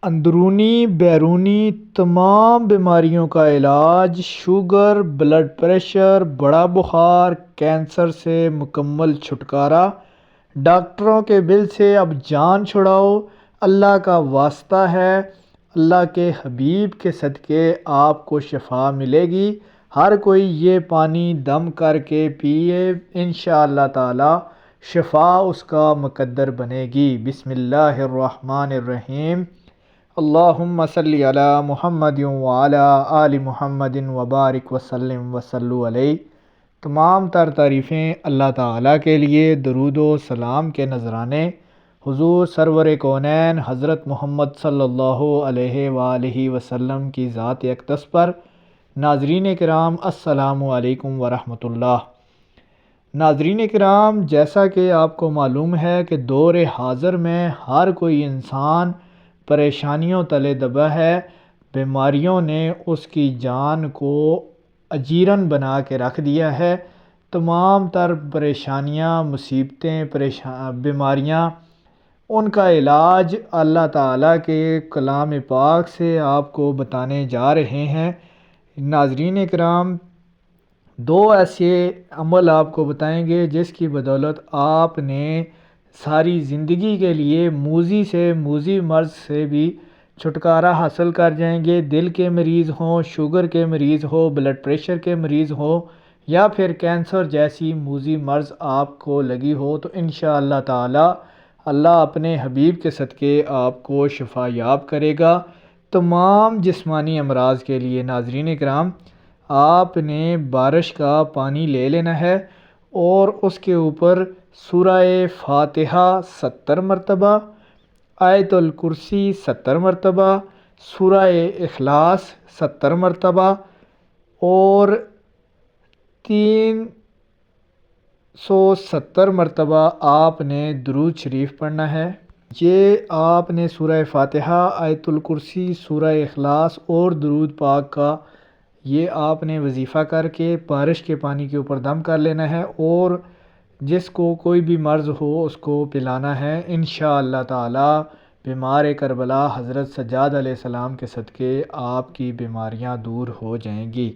اندرونی بیرونی تمام بیماریوں کا علاج، شوگر، بلڈ پریشر، بڑا بخار، کینسر سے مکمل چھٹکارا۔ ڈاکٹروں کے بل سے اب جان چھڑاؤ، اللہ کا واسطہ ہے، اللہ کے حبیب کے صدقے آپ کو شفا ملے گی۔ ہر کوئی یہ پانی دم کر کے پیے، انشاءاللہ تعالی شفا اس کا مقدر بنے گی۔ بسم اللہ الرحمن الرحیم۔ اللہم صلی علی محمد وعلی آل محمد وبارک وسلم وصلو علیہ۔ تمام تر تعریفیں اللہ تعالیٰ کے لیے، درود و سلام کے نذرانے حضور سرور کونین حضرت محمد صلی اللہ علیہ وآلہ وسلم کی ذات اقدس پر۔ ناظرین کرام، السلام علیکم ورحمۃ اللہ۔ ناظرین کرام، جیسا کہ آپ کو معلوم ہے کہ دور حاضر میں ہر کوئی انسان پریشانیوں تلے دبا ہے۔ بیماریوں نے اس کی جان کو اجیرن بنا کے رکھ دیا ہے۔ تمام تر پریشانیاں، مصیبتیں، بیماریاں، ان کا علاج اللہ تعالیٰ کے کلام پاک سے آپ کو بتانے جا رہے ہیں۔ ناظرین کرام، دو ایسے عمل آپ کو بتائیں گے جس کی بدولت آپ نے ساری زندگی کے لیے موذی مرض سے بھی چھٹکارا حاصل کر جائیں گے۔ دل کے مریض ہوں، شوگر کے مریض ہو، بلڈ پریشر کے مریض ہو، یا پھر کینسر جیسی موذی مرض آپ کو لگی ہو، تو انشاءاللہ تعالی اللہ اپنے حبیب کے صدقے آپ کو شفا یاب کرے گا۔ تمام جسمانی امراض کے لیے ناظرین کرام، آپ نے بارش کا پانی لے لینا ہے اور اس کے اوپر سورہ فاتحہ 70 مرتبہ، آیت الکرسی 70 مرتبہ، سورہ اخلاص 70 مرتبہ اور 370 مرتبہ آپ نے درود شریف پڑھنا ہے۔ یہ آپ نے سورہ فاتحہ، آیت الکرسی، سورہ اخلاص اور درود پاک کا یہ آپ نے وظیفہ کر کے بارش کے پانی کے اوپر دم کر لینا ہے، اور جس کو کوئی بھی مرض ہو اس کو پلانا ہے۔ انشاءاللہ تعالی بیمار کربلا حضرت سجاد علیہ السلام کے صدقے آپ کی بیماریاں دور ہو جائیں گی۔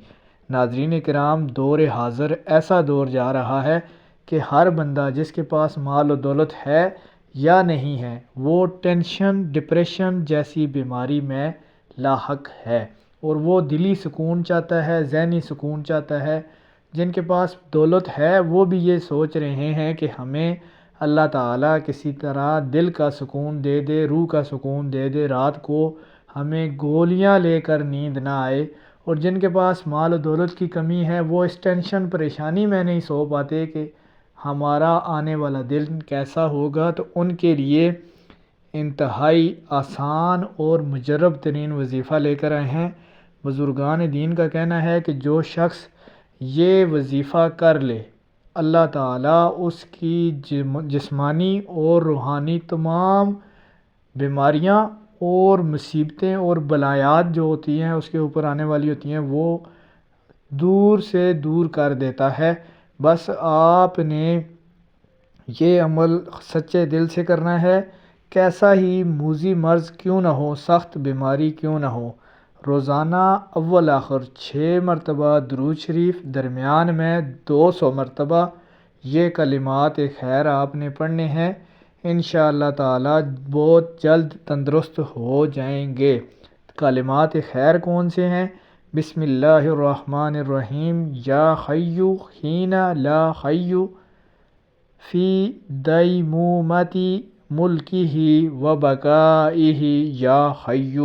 ناظرین کرام، دور حاضر ایسا دور جا رہا ہے کہ ہر بندہ جس کے پاس مال و دولت ہے یا نہیں ہے، وہ ٹینشن، ڈپریشن جیسی بیماری میں لاحق ہے، اور وہ دلی سکون چاہتا ہے، ذہنی سکون چاہتا ہے۔ جن کے پاس دولت ہے وہ بھی یہ سوچ رہے ہیں کہ ہمیں اللہ تعالیٰ کسی طرح دل کا سکون دے دے، روح کا سکون دے دے، رات کو ہمیں گولیاں لے کر نیند نہ آئے۔ اور جن کے پاس مال و دولت کی کمی ہے وہ اس ٹینشن پریشانی میں نہیں سو پاتے کہ ہمارا آنے والا دن کیسا ہوگا، تو ان کے لیے انتہائی آسان اور مجرب ترین وظیفہ لے کر آئے ہیں۔ بزرگان دین کا کہنا ہے کہ جو شخص یہ وظیفہ کر لے، اللہ تعالیٰ اس کی جسمانی اور روحانی تمام بیماریاں اور مصیبتیں اور بلایات جو ہوتی ہیں اس کے اوپر آنے والی ہوتی ہیں، وہ دور سے دور کر دیتا ہے۔ بس آپ نے یہ عمل سچے دل سے کرنا ہے، کیسا ہی موذی مرض کیوں نہ ہو، سخت بیماری کیوں نہ ہو۔ روزانہ اول آخر 6 مرتبہ درود شریف، درمیان میں 200 مرتبہ یہ کلمات خیر آپ نے پڑھنے ہیں۔ انشاءاللہ تعالی بہت جلد تندرست ہو جائیں گے۔ کلمات خیر کون سے ہیں؟ بسم اللہ الرحمن الرحیم، یا حی حین لا حی فی دیمومۃ ملکہ و بقائہ یا حی۔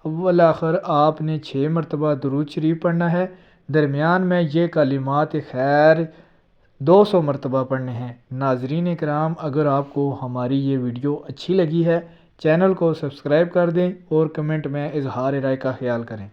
اول آخر آپ نے 6 مرتبہ درود شریف پڑھنا ہے، درمیان میں یہ کلمات خیر 200 مرتبہ پڑھنے ہیں۔ ناظرین کرام، اگر آپ کو ہماری یہ ویڈیو اچھی لگی ہے، چینل کو سبسکرائب کر دیں اور کمنٹ میں اظہار رائے کا خیال کریں۔